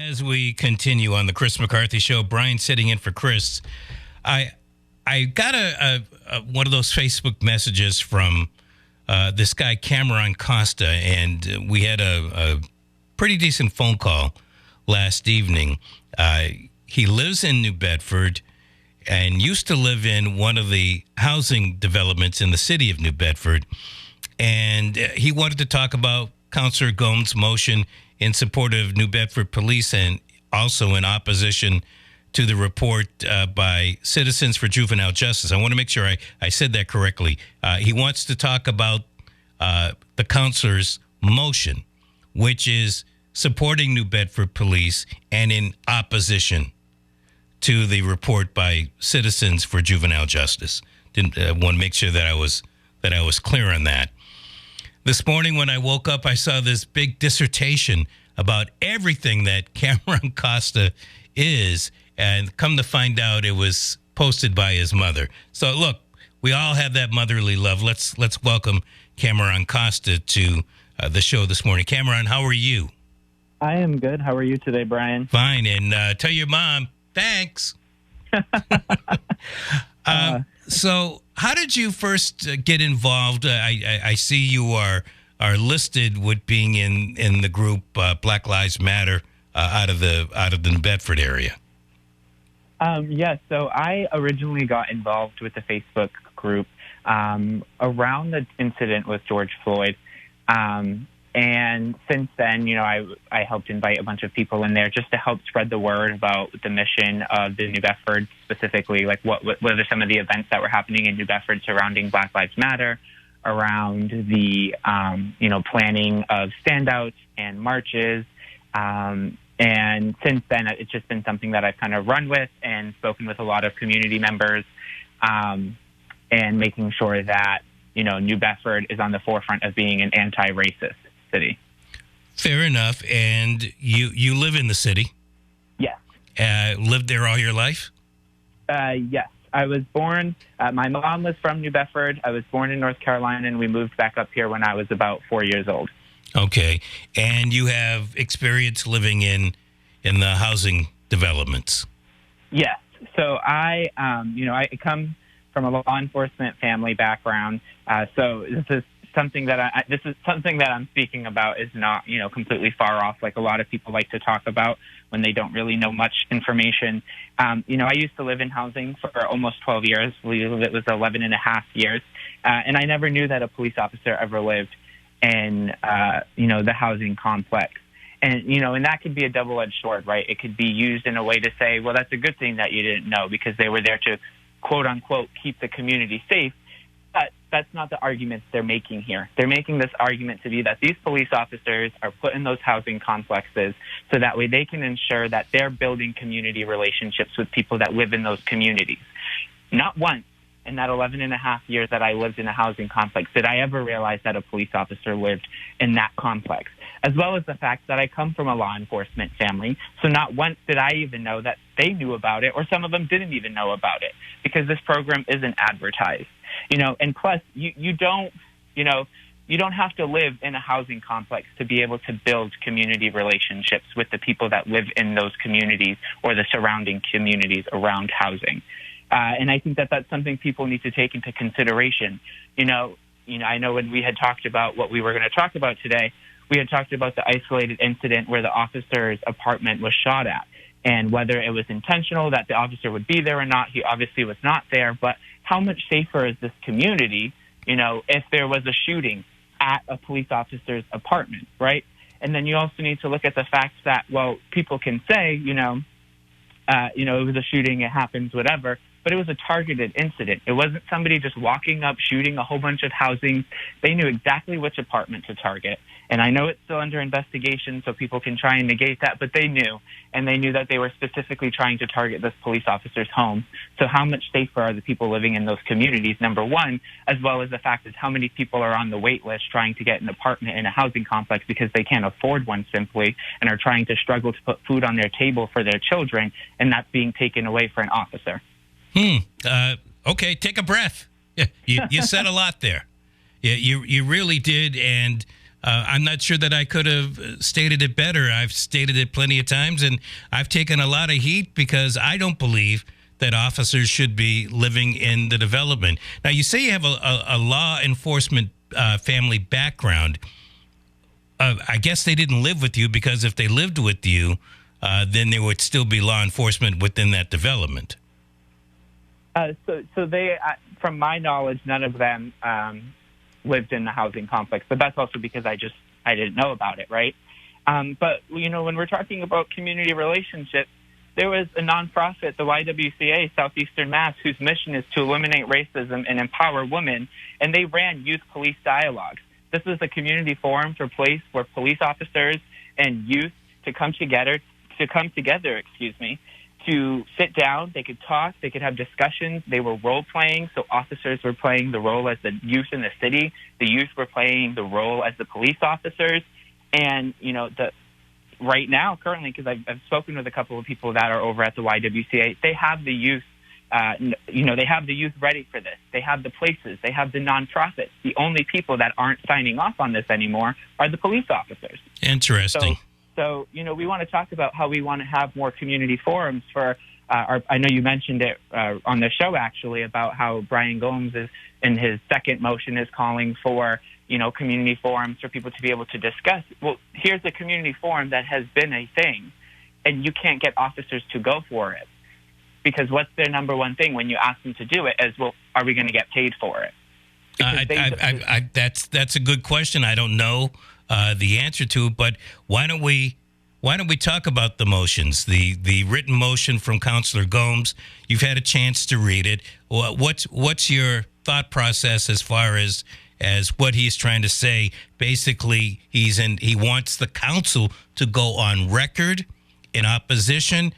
As we continue on the Chris McCarthy Show, Brian sitting in for Chris. I got one of those Facebook messages from this guy Cameron Costa, and we had a pretty decent phone call last evening. He lives in New Bedford and used to live in one of the housing developments in the city of New Bedford, and he wanted to talk about Councilor Gomes' motion in support of New Bedford Police and also in opposition to the report by Citizens for Juvenile Justice. I want to make sure I said that correctly. He wants to talk about the councilor's motion, which is supporting New Bedford Police and in opposition to the report by Citizens for Juvenile Justice. Didn't want to make sure that I was clear on that. This morning when I woke up, I saw this big dissertation about everything that Cameron Costa is, and come to find out it was posted by his mother. So look, we all have that motherly love. Let's welcome Cameron Costa to the show this morning. Cameron, how are you? I am good. How are you today, Brian? Fine, and tell your mom, thanks. So how did you first get involved? I see you are listed with being in the group Black Lives Matter out of the New Bedford area. Yes. So I originally got involved with the Facebook group around the incident with George Floyd. And since then, I helped invite a bunch of people in there just to help spread the word about the mission of the New Bedford, specifically, like what are some of the events that were happening in New Bedford surrounding Black Lives Matter, around the, planning of standouts and marches. And since then, it's just been something that I've kind of run with and spoken with a lot of community members and making sure that, New Bedford is on the forefront of being an anti-racist city. Fair enough. And you live in the city? Yes. Lived there all your life? Yes. I was born, my mom was from New Bedford. I was born in North Carolina, and we moved back up here when I was about 4 years old. Okay. And you have experience living in the housing developments? Yes. So I come from a law enforcement family background. So this is something that I'm speaking about is not, completely far off, like a lot of people like to talk about when they don't really know much information. I used to live in housing for almost 12 years. It was 11 and a half years. And I never knew that a police officer ever lived in, the housing complex. And, and that could be a double-edged sword, right? It could be used in a way to say, well, that's a good thing that you didn't know because they were there to, quote unquote, keep the community safe. But that's not the argument they're making here. They're making this argument to be that these police officers are put in those housing complexes so that way they can ensure that they're building community relationships with people that live in those communities. Not once in that 11 and a half years that I lived in a housing complex did I ever realize that a police officer lived in that complex, as well as the fact that I come from a law enforcement family. So not once did I even know that they knew about it, or some of them didn't even know about it, because this program isn't advertised. And plus, you don't have to live in a housing complex to be able to build community relationships with the people that live in those communities or the surrounding communities around housing. And I think that that's something people need to take into consideration. I know when we had talked about what we were going to talk about today, we had talked about the isolated incident where the officer's apartment was shot at, and whether it was intentional that the officer would be there or not. He obviously was not there, but how much safer is this community, if there was a shooting at a police officer's apartment, right? And then you also need to look at the fact that, well, people can say, it was a shooting, it happens, whatever, but it was a targeted incident. It wasn't somebody just walking up, shooting a whole bunch of housing. They knew exactly which apartment to target. And I know it's still under investigation, so people can try and negate that, but they knew. And they knew that they were specifically trying to target this police officer's home. So how much safer are the people living in those communities, number one, as well as the fact is how many people are on the wait list trying to get an apartment in a housing complex because they can't afford one simply and are trying to struggle to put food on their table for their children, and that's being taken away for an officer. Okay, take a breath. You said a lot there. You really did, and I'm not sure that I could have stated it better. I've stated it plenty of times, and I've taken a lot of heat because I don't believe that officers should be living in the development. Now, you say you have a law enforcement family background. I guess they didn't live with you, because if they lived with you, then there would still be law enforcement within that development. So they, from my knowledge, none of them lived in the housing complex, but that's also because I didn't know about it, right? But, when we're talking about community relationships, there was a nonprofit, the YWCA, Southeastern Mass, whose mission is to eliminate racism and empower women, and they ran youth police dialogues. This was a community forum for place where police officers and youth to come together, to sit down. They could talk, they could have discussions. They were role-playing, so officers were playing the role as the youth in the city. The youth were playing the role as the police officers. And, right now, currently, because I've spoken with a couple of people that are over at the YWCA, they have the youth, they have the youth ready for this. They have the places. They have the nonprofits. The only people that aren't signing off on this anymore are the police officers. Interesting. So, we want to talk about how we want to have more community forums for I know you mentioned it on the show, actually, about how Brian Gomes is, in his second motion, is calling for, community forums for people to be able to discuss. Well, here's a community forum that has been a thing, and you can't get officers to go for it. Because what's their number one thing when you ask them to do it is, well, are we going to get paid for it? That's a good question. I don't know the answer to it, but why don't we talk about the motions? The written motion from Councilor Gomes. You've had a chance to read it. What's your thought process as far as what he's trying to say? Basically, he wants the council to go on record in opposition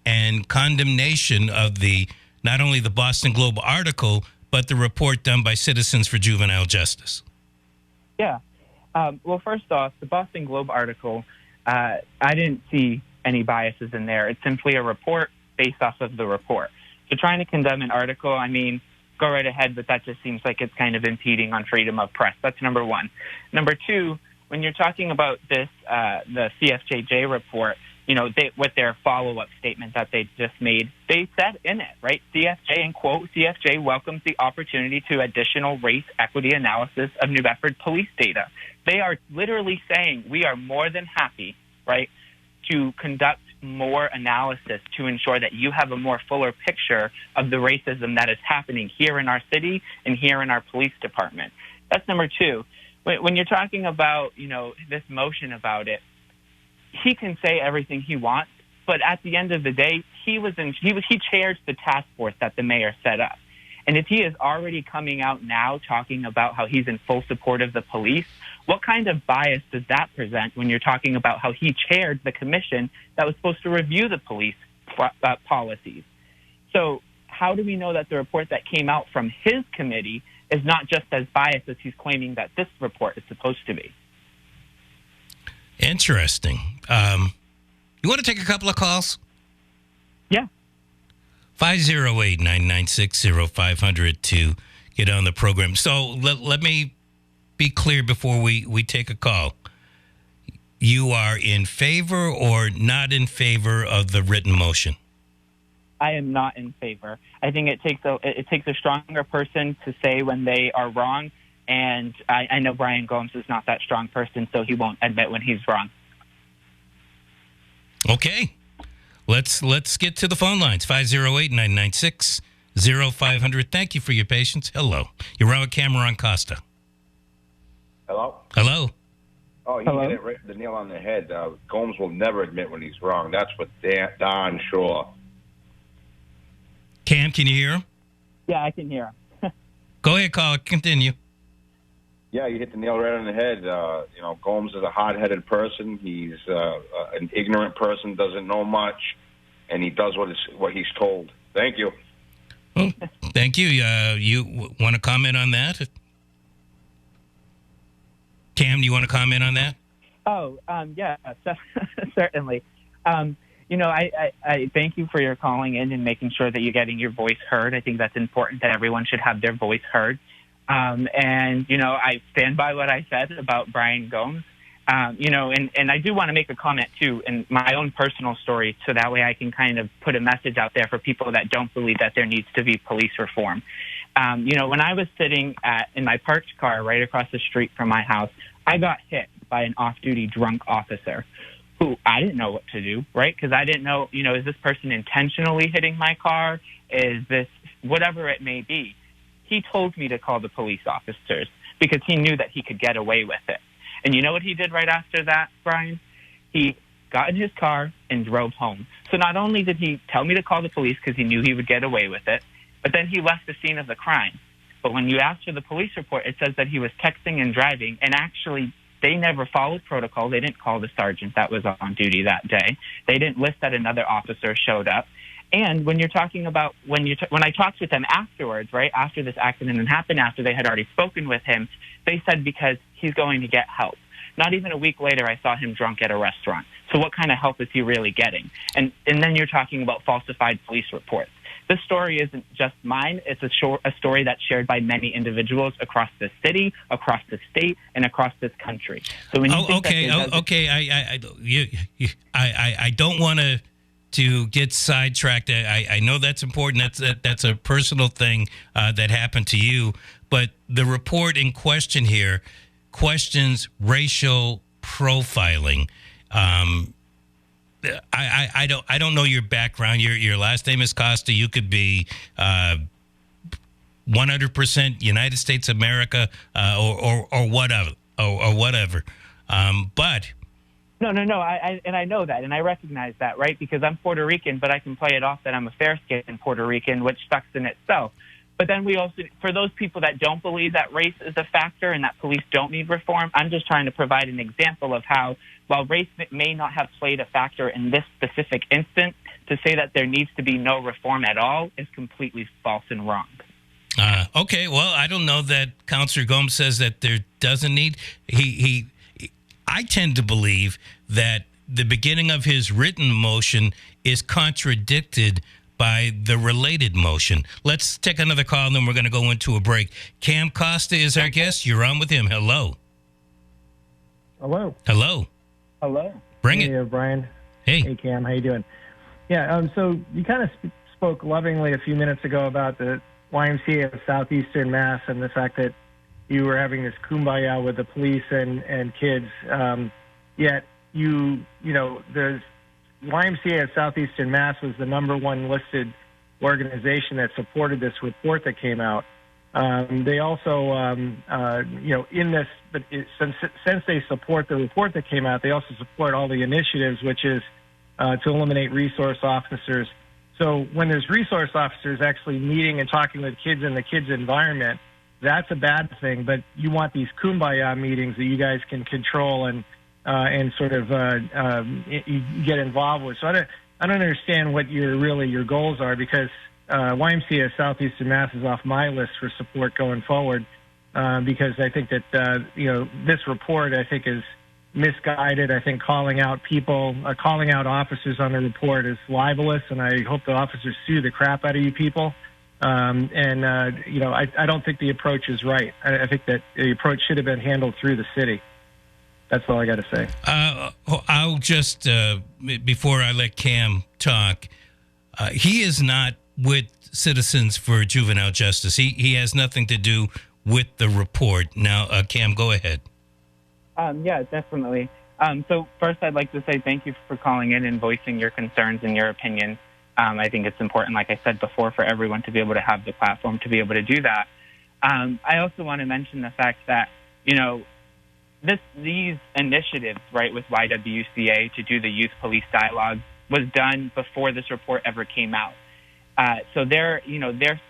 and condemnation of not only the Boston Globe article, but the report done by Citizens for Juvenile Justice. Yeah. Well, first off, the Boston Globe article, I didn't see any biases in there. It's simply a report based off of the report. So trying to condemn an article, go right ahead, but that just seems like it's kind of impeding on freedom of press. That's number one. Number two, when you're talking about this, the CFJJ report, with their follow-up statement that they just made, they said in it, right, CFJ, and quote, CFJ welcomes the opportunity to additional race equity analysis of New Bedford police data. They are literally saying we are more than happy, right, to conduct more analysis to ensure that you have a more fuller picture of the racism that is happening here in our city and here in our police department. That's number two. When you're talking about, this motion about it, he can say everything he wants, but at the end of the day, he chairs the task force that the mayor set up. And if he is already coming out now talking about how he's in full support of the police, what kind of bias does that present when you're talking about how he chaired the commission that was supposed to review the police policies? So how do we know that the report that came out from his committee is not just as biased as he's claiming that this report is supposed to be? Interesting. You want to take a couple of calls? Yeah. 508-996-0500 to get on the program. So let me be clear before we take a call. You are in favor or not in favor of the written motion? I am not in favor. I think it takes a stronger person to say when they are wrong. And I know Brian Gomes is not that strong person, so he won't admit when he's wrong. Okay. Let's get to the phone lines. 508-996-0500. Thank you for your patience. Hello. You're on with Cameron Costa. Hello? Hello. Oh, he hit it right the nail on the head. Gomes will never admit when he's wrong. That's for darn sure. Cam, can you hear him? Yeah, I can hear him. Go ahead, caller. Continue. Yeah, you hit the nail right on the head. Gomes is a hard-headed person. He's an ignorant person, doesn't know much, and he does what he's told. Thank you. Well, thank you. You want to comment on that? Cam, do you want to comment on that? Oh, yeah, certainly. I thank you for your calling in and making sure that you're getting your voice heard. I think that's important, that everyone should have their voice heard. And, I stand by what I said about Brian Gomes. And I do want to make a comment, too, in my own personal story, so that way I can kind of put a message out there for people that don't believe that there needs to be police reform. When I was sitting in my parked car right across the street from my house, I got hit by an off-duty drunk officer who I didn't know what to do, right? Because I didn't know, is this person intentionally hitting my car? Is this whatever it may be? He told me to call the police officers because he knew that he could get away with it. And you know what he did right after that, Brian? He got in his car and drove home. So not only did he tell me to call the police because he knew he would get away with it, but then he left the scene of the crime. But when you ask for the police report, it says that he was texting and driving, and actually they never followed protocol. They didn't call the sergeant that was on duty that day. They didn't list that another officer showed up. And when you're talking about when I talked with them afterwards, right, after this accident had happened, after they had already spoken with him, they said because he's going to get help. Not even a week later, I saw him drunk at a restaurant. So what kind of help is he really getting? And then you're talking about falsified police reports. This story isn't just mine. It's a story that's shared by many individuals across the city, across the state, and across this country. So when you I don't want to get sidetracked. I know that's important. That's a personal thing that happened to you. But the report in question here questions racial profiling. I don't know your background. Your last name is Costa. You could be 100% United States of America or whatever. But no. I know that, and I recognize that, right? Because I'm Puerto Rican, but I can play it off that I'm a fair-skinned Puerto Rican, which sucks in itself. But then we also, for those people that don't believe that race is a factor and that police don't need reform, I'm just trying to provide an example of how, while race may not have played a factor in this specific instance, to say that there needs to be no reform at all is completely false and wrong. Okay, well, I don't know that Councilor Gomes says that there doesn't need. I tend to believe that the beginning of his written motion is contradicted by the related motion. Let's take another call, and then we're going to go into a break. Cam Costa is our guest. You're on with him. Hello. Hello. Hello. Bring it. Hey, Brian. Hey. Hey, Cam. How you doing? Yeah, so you kind of spoke lovingly a few minutes ago about the YMCA of Southeastern Mass and the fact that you were having this kumbaya with the police and kids. Yet there's YMCA of Southeastern Mass was the number one listed organization that supported this report that came out. They also, in this, but since they support the report that came out, they also support all the initiatives, which is to eliminate resource officers. So when there's resource officers actually meeting and talking with kids in the kids' environment, that's a bad thing. But you want these kumbaya meetings that you guys can control and sort of you get involved with. So I don't understand what your goals are, because YMCA of Southeastern Mass is off my list for support going forward, because I think that this report I think is misguided. I think calling out officers on the report is libelous, and I hope the officers sue the crap out of you people. I don't think the approach is right. I think that the approach should have been handled through the city. That's all I got to say. I'll just, before I let Cam talk, he is not with Citizens for Juvenile Justice. He has nothing to do with the report. Now, Cam, go ahead. Yeah, definitely. So first, I'd like to say thank you for calling in and voicing your concerns and your opinions. I think it's important, like I said before, for everyone to be able to have the platform to be able to do that. I also want to mention the fact that, these initiatives, right, with YWCA to do the youth police dialogue was done before this report ever came out. So their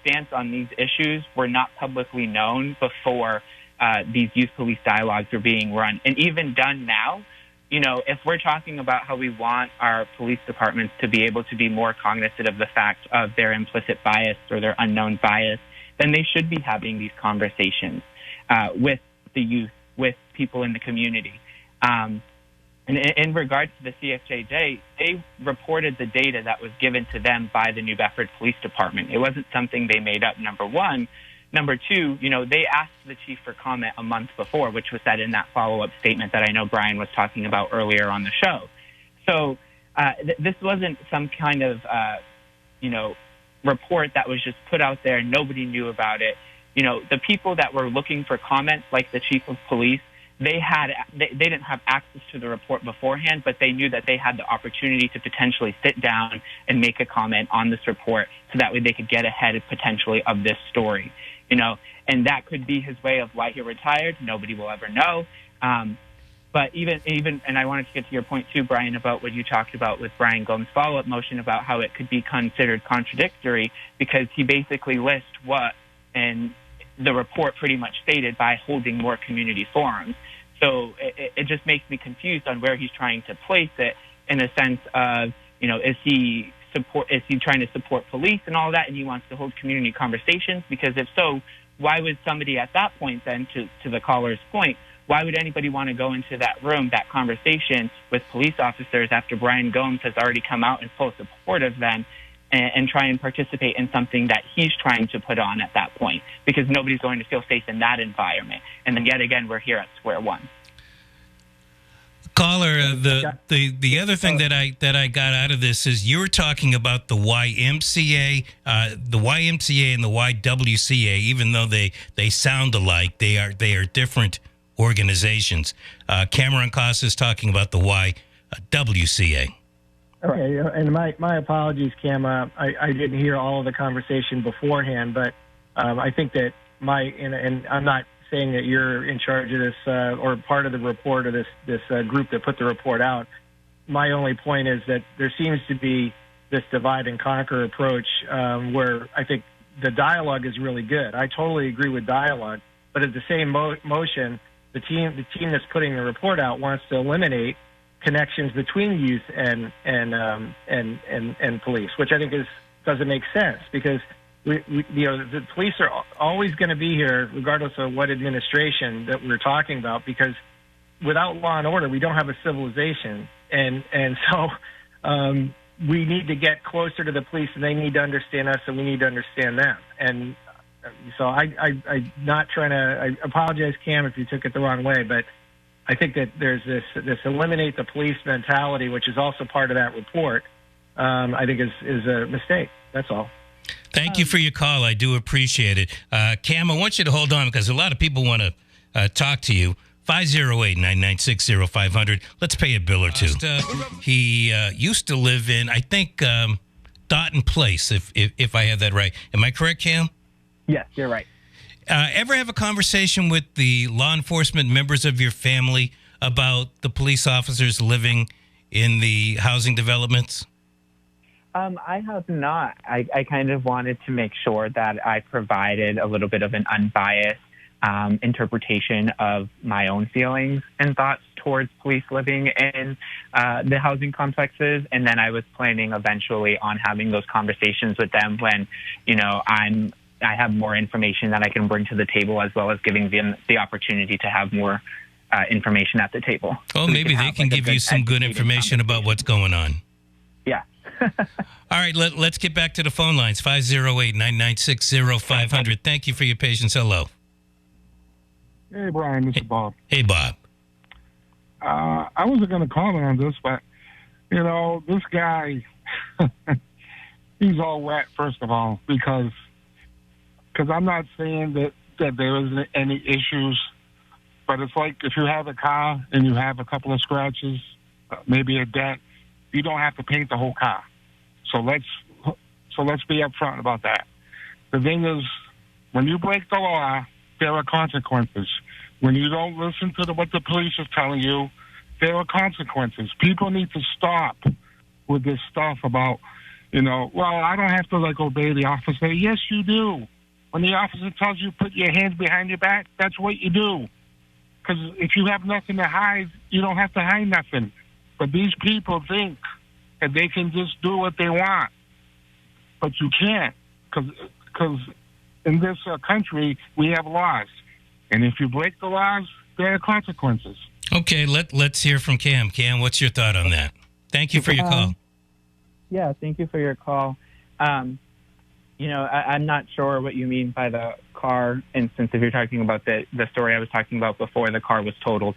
stance on these issues were not publicly known before these youth police dialogues were being run. And even done now, if we're talking about how we want our police departments to be able to be more cognizant of the fact of their implicit bias or their unknown bias, then they should be having these conversations with the youth, with people in the community. And in regards to the CFJJ, they reported the data that was given to them by the New Bedford Police Department. It wasn't something they made up, number one. Number two, they asked the chief for comment a month before, which was said in that follow-up statement that I know Brian was talking about earlier on the show. So this wasn't some kind of, report that was just put out there and nobody knew about it. The people that were looking for comments, like the chief of police, they didn't have access to the report beforehand, but they knew that they had the opportunity to potentially sit down and make a comment on this report, so that way they could get ahead potentially of this story. And that could be his way of why he retired. Nobody will ever know. But even, and I wanted to get to your point too, Brian, about what you talked about with Brian Gomes' follow-up motion about how it could be considered contradictory, because he basically lists what and the report pretty much stated by holding more community forums. So it just makes me confused on where he's trying to place it, in a sense of, is he trying to support police and all that, and he wants to hold community conversations? Because if so, why would somebody at that point then, to the caller's point, why would anybody want to go into that room, that conversation with police officers, after Brian Gomes has already come out in full support of them, and try and participate in something that he's trying to put on at that point? Because nobody's going to feel safe in that environment. And then yet again, we're here at square one. Caller, the other thing that I got out of this is you were talking about the YMCA and the YWCA, even though they sound alike, they are different organizations. Cameron Costa is talking about the YWCA. Okay, and my apologies, Cam. I didn't hear all of the conversation beforehand, but I think that and I'm not saying that you're in charge of this or part of the report of this group that put the report out. My only point is that there seems to be this divide and conquer approach where I think the dialogue is really good. I totally agree with dialogue, but at the same motion, the team that's putting the report out wants to eliminate connections between youth and police, which I think doesn't make sense, because the police are always going to be here regardless of what administration that we're talking about, because without law and order, we don't have a civilization. And so we need to get closer to the police, and they need to understand us, and we need to understand them. And so I'm not trying to, I apologize, Cam, if you took it the wrong way, but I think that there's this eliminate the police mentality, which is also part of that report, I think is a mistake. That's all. Thank you for your call. I do appreciate it. Cam, I want you to hold on, because a lot of people want to talk to you. 508-996-0500. Let's pay a bill or two. He used to live in, I think, Dotton Place, if I have that right. Am I correct, Cam? Yes, you're right. Ever have a conversation with the law enforcement members of your family about the police officers living in the housing developments? I have not. I kind of wanted to make sure that I provided a little bit of an unbiased interpretation of my own feelings and thoughts towards police living in the housing complexes. And then I was planning eventually on having those conversations with them when, I have more information that I can bring to the table, as well as giving them the opportunity to have more information at the table. Oh, so maybe they can give you some good information about what's going on. Yeah. All right, let's get back to the phone lines. 508-996-0500. Thank you for your patience. Hello. Hey, Brian, this is Bob. Hey, Bob. I wasn't going to comment on this, but, this guy, he's all wet, first of all, because I'm not saying that there isn't any issues, but it's like if you have a car and you have a couple of scratches, maybe a dent, you don't have to paint the whole car. So let's be upfront about that. The thing is, when you break the law, there are consequences. When you don't listen to what the police is telling you, there are consequences. People need to stop with this stuff about, well, I don't have to obey the officer. Yes, you do. When the officer tells you put your hands behind your back, that's what you do. Because if you have nothing to hide, you don't have to hide nothing. But these people think that they can just do what they want. But you can't, because in this country, we have laws. And if you break the laws, there are consequences. Okay, let's hear from Cam. Cam, what's your thought on that? Thank you for your call. Yeah, thank you for your call. I'm not sure what you mean by the car instance. If you're talking about the story I was talking about before, the car was totaled,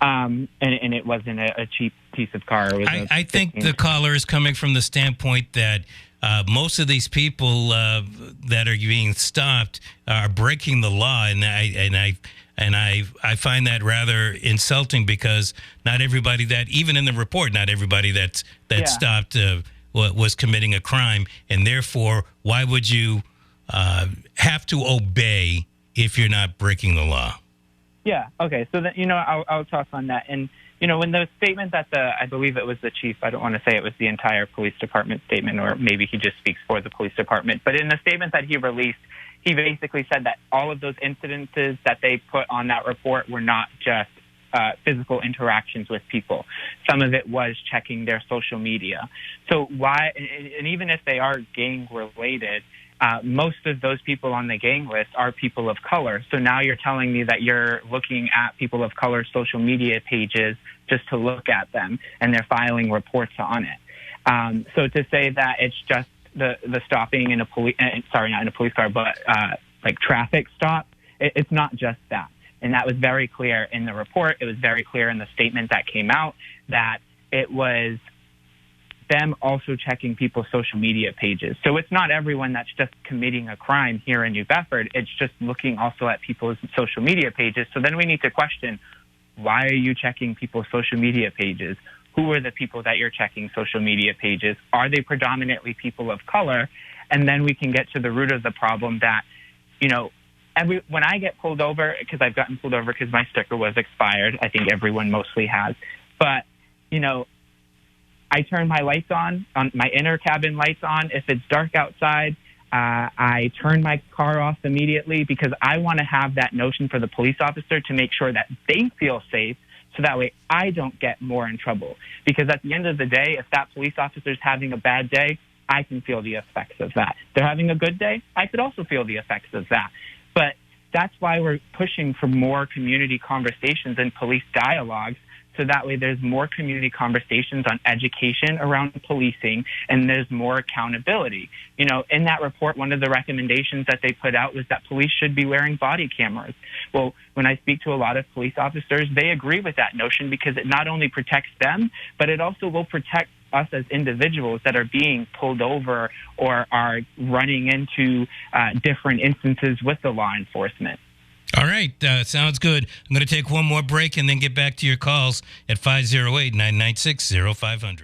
and it wasn't a cheap piece of car. It was I think the caller is coming from the standpoint that most of these people that are being stopped are breaking the law, and I find that rather insulting, because not everybody that, even in the report, not everybody that stopped was committing a crime, and therefore, why would you have to obey if you're not breaking the law? Yeah. Okay. So then, I'll talk on that. And when the statement that I believe it was the chief, I don't want to say it was the entire police department statement, or maybe he just speaks for the police department, but in the statement that he released, he basically said that all of those incidences that they put on that report were not just physical interactions with people. Some of it was checking their social media. So why, and even if they are gang related, most of those people on the gang list are people of color. So now you're telling me that you're looking at people of color social media pages just to look at them, and they're filing reports on it. So to say that it's just the stopping in a police, sorry, not in a police car, but like traffic stop, it's not just that. And that was very clear in the report. It was very clear in the statement that came out that it was them also checking people's social media pages. So it's not everyone that's just committing a crime here in New Bedford. It's just looking also at people's social media pages. So then we need to question, why are you checking people's social media pages? Who are the people that you're checking social media pages? Are they predominantly people of color? And then we can get to the root of the problem that, when I get pulled over, because I've gotten pulled over because my sticker was expired, I think everyone mostly has, but, I turn my lights on my inner cabin lights on. If it's dark outside, I turn my car off immediately, because I want to have that notion for the police officer to make sure that they feel safe, so that way I don't get more in trouble. Because at the end of the day, if that police officer is having a bad day, I can feel the effects of that. If they're having a good day, I could also feel the effects of that. But that's why we're pushing for more community conversations and police dialogues, so that way there's more community conversations on education around policing, and there's more accountability. In that report, one of the recommendations that they put out was that police should be wearing body cameras. Well, when I speak to a lot of police officers, they agree with that notion, because it not only protects them, but it also will protect us as individuals that are being pulled over or are running into different instances with the law enforcement. All right. Sounds good. I'm going to take one more break and then get back to your calls at 508-996-0500.